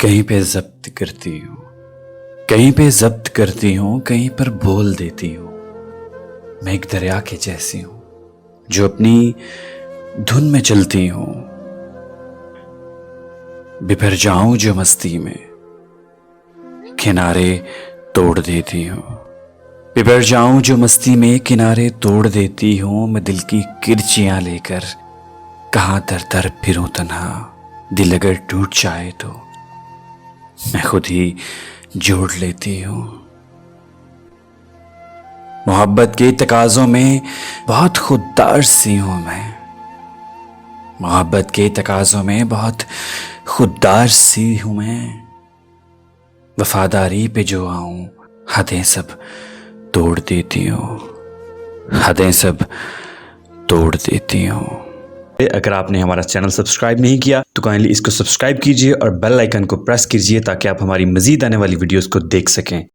कहीं पे जब्त करती हूँ, कहीं पे जब्त करती हूँ, कहीं पर बोल देती हूँ। मैं एक दरिया के जैसी हूँ जो अपनी धुन में चलती हूँ। बिखर जाऊं जो मस्ती में, किनारे तोड़ देती हूँ। बिखर जाऊं जो मस्ती में, किनारे तोड़ देती हूँ। मैं दिल की किरचियां लेकर कहाँ दर दर फिरूं तन्हा। दिल अगर टूट जाए तो मैं खुद ही जोड़ लेती हूँ। मोहब्बत के तकाजों में बहुत खुददार सी हूं मैं। मोहब्बत के तकाजों में बहुत खुददार सी हूं मैं। वफादारी पे जो आऊं हदें सब तोड़ देती हूँ, हदें सब तोड़ देती हूँ। अगर आपने हमारा चैनल सब्सक्राइब नहीं किया तो काइंडली इसको सब्सक्राइब कीजिए और बेल आइकन को प्रेस कीजिए ताकि आप हमारी मजीद आने वाली वीडियोस को देख सकें।